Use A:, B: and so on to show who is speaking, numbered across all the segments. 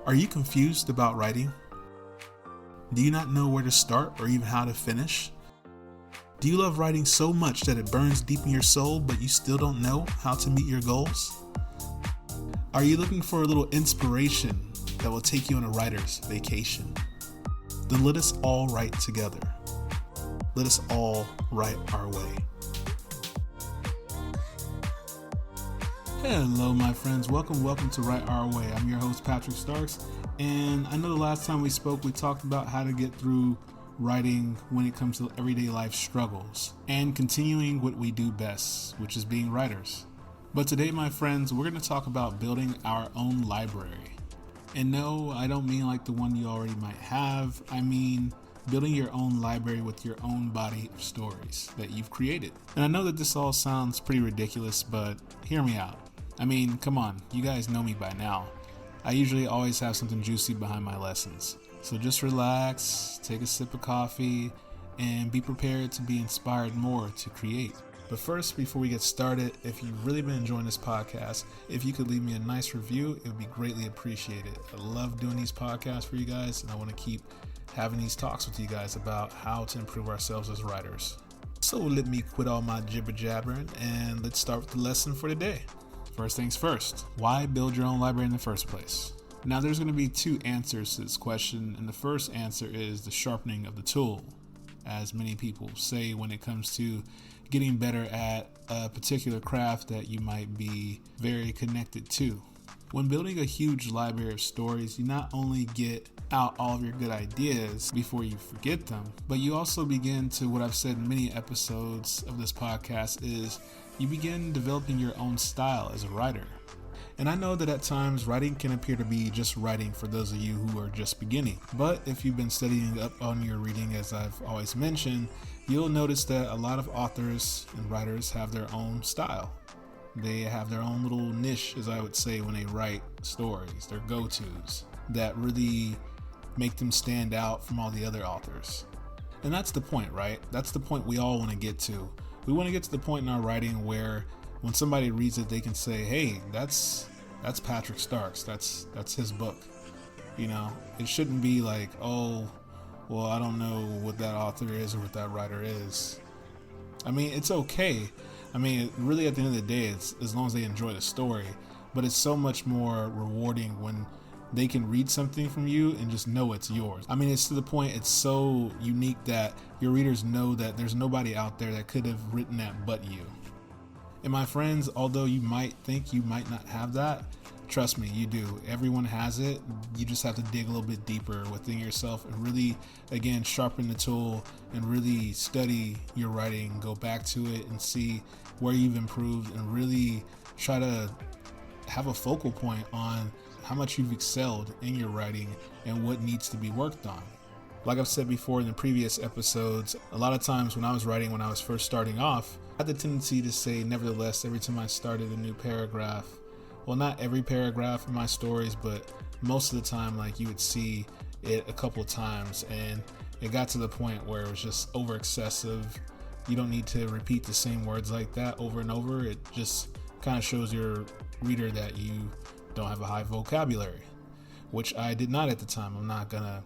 A: Are you confused about writing? Do you not know where to start or even how to finish? Do you love writing so much that it burns deep in your soul, but you still don't know how to meet your goals? Are you looking for a little inspiration that will take you on a writer's vacation? Then let us all write together. Let us all write our way. Hello, my friends. Welcome to Write Our Way. I'm your host, Patrick Starks, and I know the last time we spoke, we talked about how to get through writing when it comes to everyday life struggles and continuing what we do best, which is being writers. But today, my friends, we're going to talk about building our own library. And no, I don't mean like the one you already might have. I mean building your own library with your own body of stories that you've created. And I know that this all sounds pretty ridiculous, but hear me out. I mean, come on, you guys know me by now. I usually always have something juicy behind my lessons. So just relax, take a sip of coffee, and be prepared to be inspired more to create. But first, before we get started, if you've really been enjoying this podcast, if you could leave me a nice review, it would be greatly appreciated. I love doing these podcasts for you guys, and I want to keep having these talks with you guys about how to improve ourselves as writers. So let me quit all my jibber jabbering, and let's start with the lesson for today. First things first, why build your own library in the first place? Now, there's going to be two answers to this question, and the first answer is the sharpening of the tool, as many people say when it comes to getting better at a particular craft that you might be very connected to. When building a huge library of stories, you not only get out all of your good ideas before you forget them, but you also begin to, what I've said in many episodes of this podcast, is you begin developing your own style as a writer. And I know that at times writing can appear to be just writing for those of you who are just beginning. But if you've been studying up on your reading, as I've always mentioned, you'll notice that a lot of authors and writers have their own style. They have their own little niche, as I would say, when they write stories, their go-tos that really make them stand out from all the other authors. And that's the point, right? That's the point we all want to get to. We want to get to the point in our writing where when somebody reads it, they can say, hey, that's Patrick Starks. That's his book. You know, it shouldn't be like, oh, well, I don't know what that author is or what that writer is. I mean, it's okay. I mean, really, at the end of the day, it's as long as they enjoy the story. But it's so much more rewarding when they can read something from you and just know it's yours. I mean, it's to the point it's so unique that your readers know that there's nobody out there that could have written that but you. And my friends, although you might think you might not have that, trust me, you do. Everyone has it. You just have to dig a little bit deeper within yourself and really, again, sharpen the tool and really study your writing, go back to it and see where you've improved and really try to have a focal point on how much you've excelled in your writing and what needs to be worked on. Like I've said before in the previous episodes, a lot of times when I was writing, when I was first starting off, I had the tendency to say nevertheless every time I started a new paragraph. Well, not every paragraph in my stories, but most of the time, like, you would see it a couple of times, and it got to the point where it was just over excessive. You don't need to repeat the same words like that over and over. It just kind of shows your reader that you don't have a high vocabulary, which I did not at the time. I'm not gonna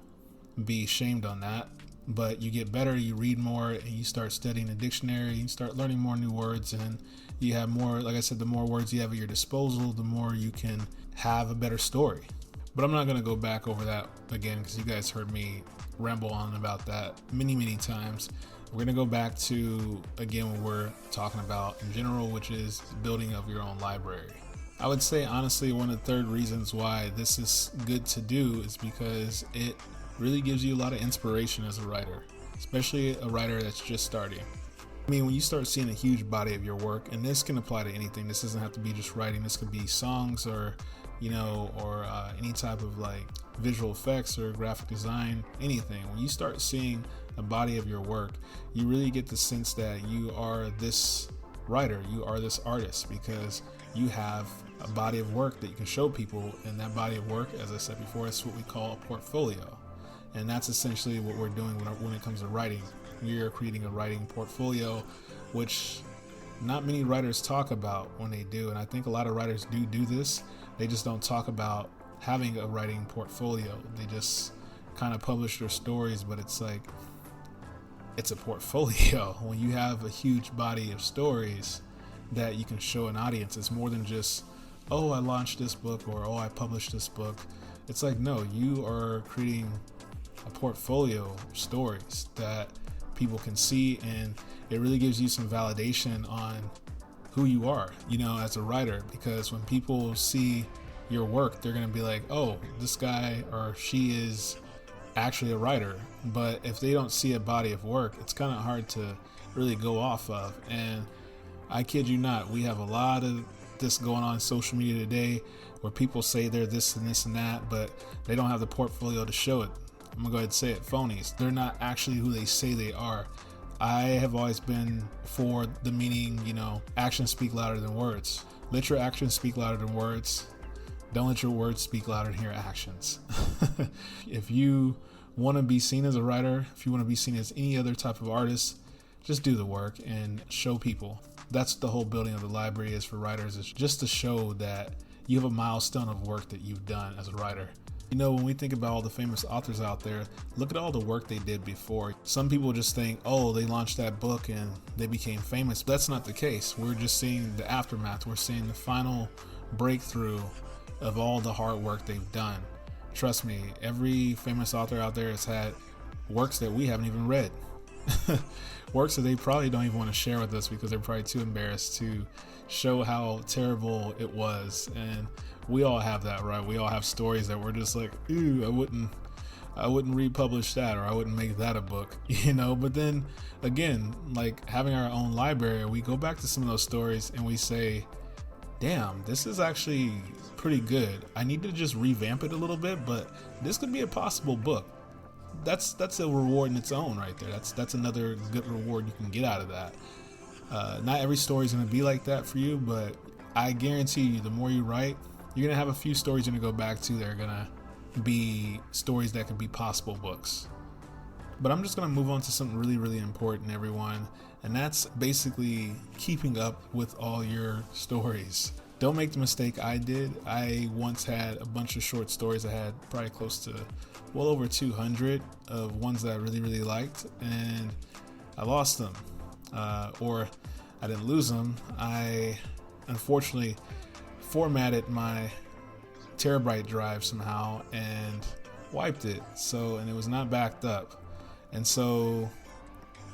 A: be shamed on that. But you get better, you read more, and you start studying the dictionary, you start learning more new words, and you have more, like I said, the more words you have at your disposal, the more you can have a better story. But I'm not going to go back over that again because you guys heard me ramble on about that many times. We're going to go back to, again, what we're talking about in general, which is building of your own library. I would say, honestly, one of the third reasons why this is good to do is because it really gives you a lot of inspiration as a writer, especially a writer that's just starting. I mean, when you start seeing a huge body of your work, and this can apply to anything, this doesn't have to be just writing, this could be songs or, or any type of like visual effects or graphic design, anything. When you start seeing a body of your work, you really get the sense that you are this writer, you are this artist, because you have a body of work that you can show people, and that body of work, as I said before, is what we call a portfolio. And that's essentially what we're doing when it comes to writing. We are creating a writing portfolio, which not many writers talk about when they do. And I think a lot of writers do this. They just don't talk about having a writing portfolio. They just kind of publish their stories, but it's like, it's a portfolio. When you have a huge body of stories that you can show an audience, it's more than just, oh, I launched this book, or oh, I published this book. It's like, no, you are creating a portfolio of stories that people can see, and it really gives you some validation on who you are, as a writer, because when people see your work, they're going to be like, oh, this guy or she is actually a writer. But if they don't see a body of work, it's kind of hard to really go off of. And I kid you not, we have a lot of this going on social media today where people say they're this and this and that, but they don't have the portfolio to show it. I'm gonna go ahead and say it, phonies. They're not actually who they say they are. I have always been for the meaning, actions speak louder than words. Let your actions speak louder than words. Don't let your words speak louder than your actions. If you want to be seen as a writer, if you want to be seen as any other type of artist, just do the work and show people. That's the whole building of the library is for writers. It's just to show that you have a milestone of work that you've done as a writer. When we think about all the famous authors out there, look at all the work they did before. Some people just think, oh, they launched that book and they became famous. But that's not the case. We're just seeing the aftermath. We're seeing the final breakthrough of all the hard work they've done. Trust me, every famous author out there has had works that we haven't even read. Works that they probably don't even want to share with us because they're probably too embarrassed to show how terrible it was. And we all have that, right? We all have stories that we're just like, ooh, I wouldn't republish that, or I wouldn't make that a book, But then again, like having our own library, we go back to some of those stories and we say, damn, this is actually pretty good. I need to just revamp it a little bit, but this could be a possible book. That's a reward in its own right there. That's another good reward you can get out of that. Not every story is going to be like that for you, but I guarantee you, the more you write, you're going to have a few stories you're going to go back to that are going to be stories that could be possible books. But I'm just going to move on to something really, really important, everyone. And that's basically keeping up with all your stories. Don't make the mistake I did. I once had a bunch of short stories. I had probably close to well over 200 of ones that I really, really liked. And I lost them. Or I didn't lose them. I unfortunately formatted my terabyte drive somehow and wiped it. And it was not backed up. And so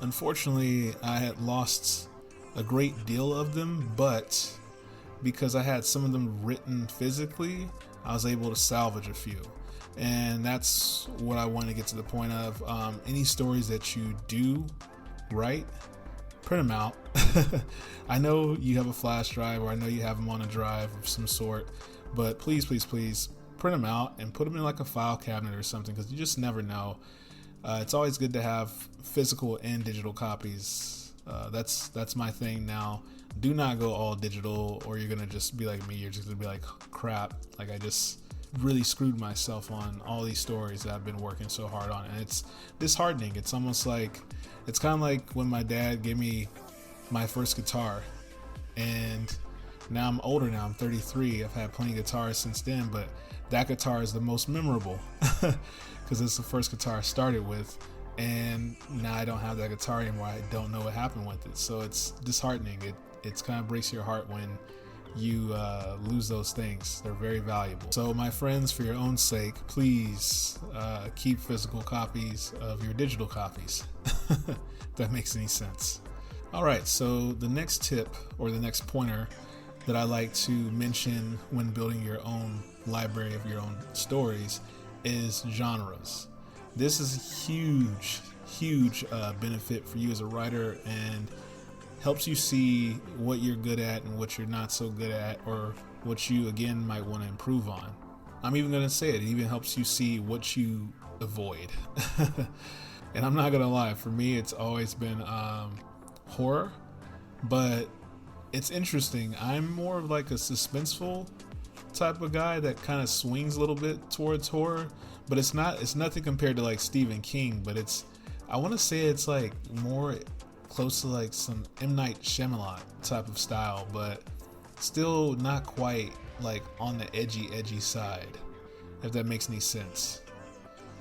A: unfortunately I had lost a great deal of them, but because I had some of them written physically, I was able to salvage a few. And that's what I want to get to the point of. Any stories that you do write, print them out. I know you have a flash drive, or I know you have them on a drive of some sort, but please, please, please print them out and put them in like a file cabinet or something, because you just never know. It's always good to have physical and digital copies. That's my thing now. Do not go all digital, or you're gonna just be like me. You're just gonna be like, crap, like I just really screwed myself on all these stories that I've been working so hard on. And it's disheartening. It's almost like, it's kind of like when my dad gave me my first guitar, and now I'm older now, I'm 33. I've had plenty of guitars since then, but that guitar is the most memorable because it's the first guitar I started with, and now I don't have that guitar anymore. I don't know what happened with it. So it's disheartening. It's kind of breaks your heart when you lose those things. They're very valuable. So my friends, for your own sake, please keep physical copies of your digital copies. If that makes any sense. All right, so the next tip, or the next pointer that I like to mention when building your own library of your own stories is genres. This is huge benefit for you as a writer, and helps you see what you're good at and what you're not so good at, or what you again might want to improve on. I'm even going to say it even helps you see what you avoid. And I'm not going to lie, for me it's always been horror, but it's interesting. I'm more of like a suspenseful type of guy that kind of swings a little bit towards horror, but it's nothing compared to like Stephen King, but I want to say it's like more close to like some M. Night Shyamalan type of style, but still not quite like on the edgy side. if that makes any sense.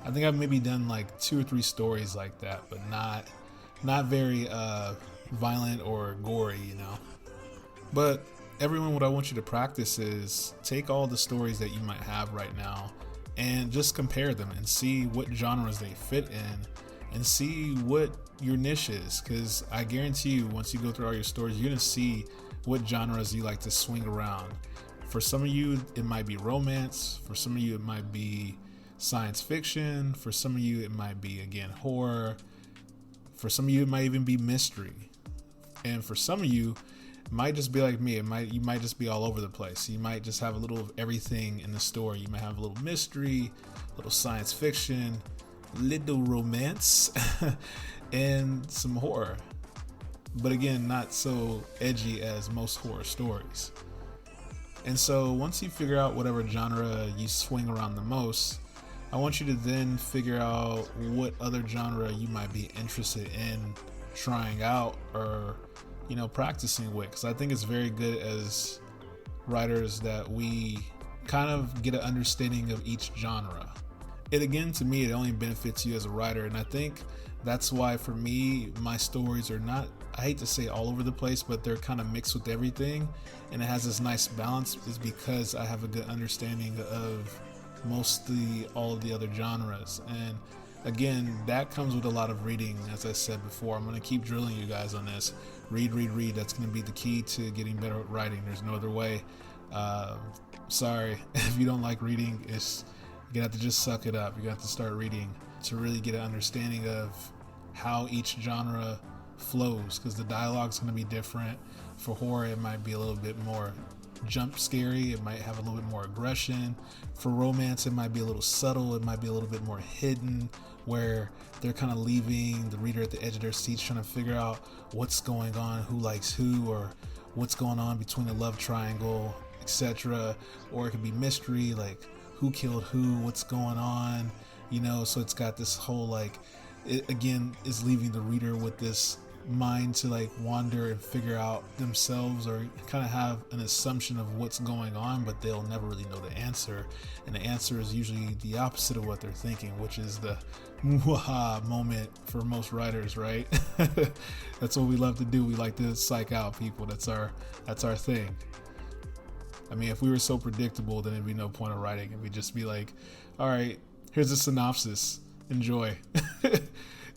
A: I think I've maybe done like 2 or 3 stories like that, but not very violent or gory, you know. But everyone, what I want you to practice is take all the stories that you might have right now and just compare them and see what genres they fit in and see what your niche is, because I guarantee you once you go through all your stories, you're going to see what genres you like to swing around. For some of you, it might be romance. For some of you, it might be science fiction. For some of you, it might be, again, horror. For some of you, it might even be mystery. And for some of you, it might just be like me. You might just be all over the place. You might just have a little of everything in the story. You might have a little mystery, a little science fiction, little romance, and some horror. But again, not so edgy as most horror stories. And so once you figure out whatever genre you swing around the most, I want you to then figure out what other genre you might be interested in trying out or, you know, practicing with. Because I think it's very good as writers that we kind of get an understanding of each genre. It, again, to me, it only benefits you as a writer. And I think that's why, for me, my stories are not, I hate to say all over the place, but they're kind of mixed with everything. And it has this nice balance, is because I have a good understanding of mostly all of the other genres. And again, that comes with a lot of reading. As I said before, I'm going to keep drilling you guys on this. Read. That's going to be the key to getting better at writing. There's no other way. Sorry if you don't like reading. You're gonna have to just suck it up. You're gonna have to start reading to really get an understanding of how each genre flows, because the dialogue's going to be different. For horror, it might be a little bit more jump scary. It might have a little bit more aggression. For romance, it might be a little subtle. It might be a little bit more hidden, where they're kind of leaving the reader at the edge of their seats trying to figure out what's going on, who likes who, or what's going on between the love triangle, etc. Or it could be mystery, like who killed who, what's going on, you know. So it's got this whole, like, it again is leaving the reader with this mind to like wander and figure out themselves, or kind of have an assumption of what's going on, but they'll never really know the answer. And the answer is usually the opposite of what they're thinking, which is the mwaha moment for most writers, right? That's what we love to do. We like to psych out people. That's our thing. I mean, if we were so predictable, then it'd be no point of writing. It'd just be like, all right, here's a synopsis, enjoy.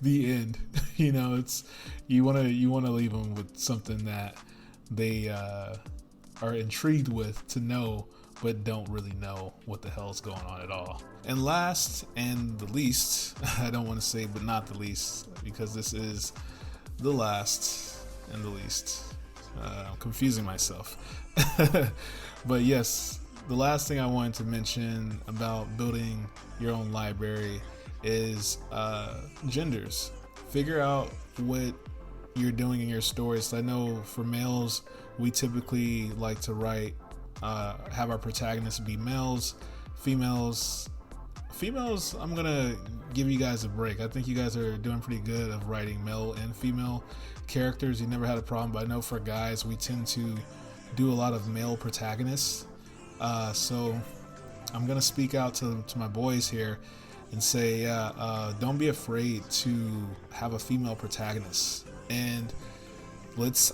A: The end. You know, it's you want to leave them with something that they are intrigued with to know, but don't really know what the hell is going on at all. And last and the least, I don't want to say but not the least, because this is the last and the least. I'm confusing myself. But yes, the last thing I wanted to mention about building your own library is genders. Figure out what you're doing in your stories. I know for males, we typically like to write, have our protagonists be males. Females, I'm gonna give you guys a break. I think you guys are doing pretty good of writing male and female characters. You never had a problem, but I know for guys, we tend to do a lot of male protagonists. So I'm gonna speak out to my boys here and say, don't be afraid to have a female protagonist. And let's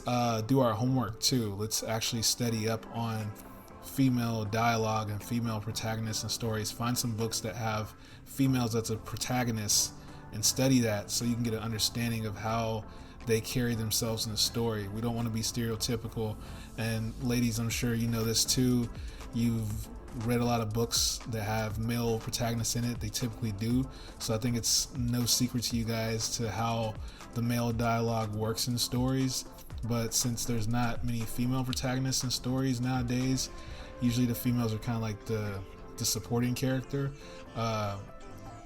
A: do our homework too. Let's actually study up on female dialogue and female protagonists and stories. Find some books that have females as a protagonist and study that, so you can get an understanding of how they carry themselves in the story. We don't want to be stereotypical. And ladies, I'm sure you know this too. You've read a lot of books that have male protagonists in it. They typically do. So I think it's no secret to you guys to how the male dialogue works in stories. But since there's not many female protagonists in stories nowadays, usually the females are kind of like the supporting character.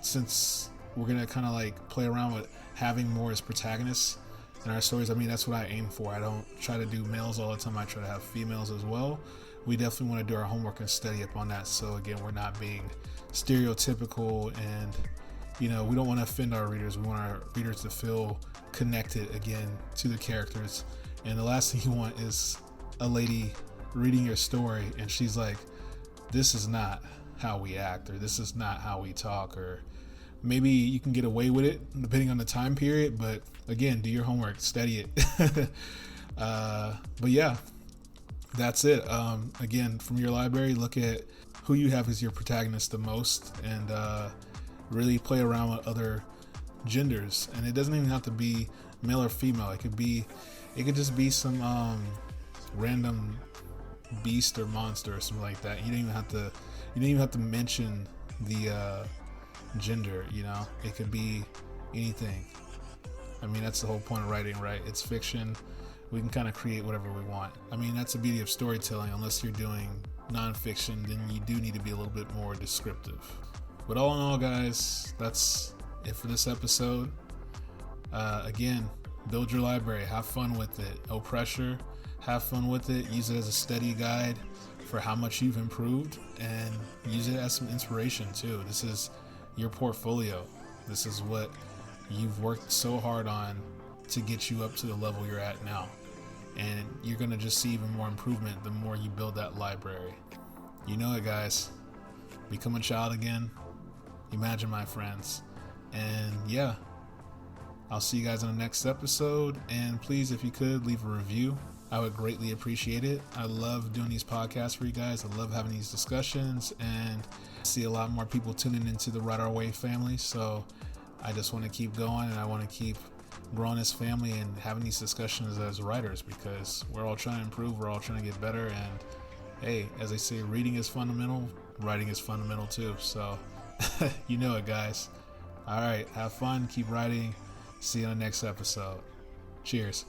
A: Since we're gonna kind of like play around with having more as protagonists in our stories, I mean, that's what I aim for. I don't try to do males all the time. I try to have females as well. We definitely want to do our homework and study up on that. So again, we're not being stereotypical, and you know, we don't want to offend our readers. We want our readers to feel connected again to the characters. And the last thing you want is a lady reading your story and she's like, this is not how we act, or this is not how we talk, or maybe you can get away with it depending on the time period. But again, do your homework, study it. But yeah, that's it. Again, from your library, look at who you have as your protagonist the most, and really play around with other genders. And it doesn't even have to be male or female. It could just be some random beast or monster or something like that. You don't even have to mention the gender. It could be anything. I mean, that's the whole point of writing, right? It's fiction. We can kind of create whatever we want. I mean, that's the beauty of storytelling. Unless you're doing nonfiction, then you do need to be a little bit more descriptive. But all in all, guys, that's it for this episode. Again, build your library. Have fun with it. No pressure. Have fun with it. Use it as a study guide for how much you've improved, and use it as some inspiration too. This is your portfolio. This is what you've worked so hard on to get you up to the level you're at now. And you're going to just see even more improvement the more you build that library. You know it, guys. Become a child again. Imagine, my friends. And yeah, I'll see you guys in the next episode. And please, if you could, leave a review. I would greatly appreciate it. I love doing these podcasts for you guys. I love having these discussions, and I see a lot more people tuning into the Write Our Way family. So I just want to keep going, and I want to keep growing this family and having these discussions as writers, because we're all trying to improve. We're all trying to get better. And hey, as they say, reading is fundamental. Writing is fundamental too. So you know it, guys. All right. Have fun. Keep writing. See you on the next episode. Cheers.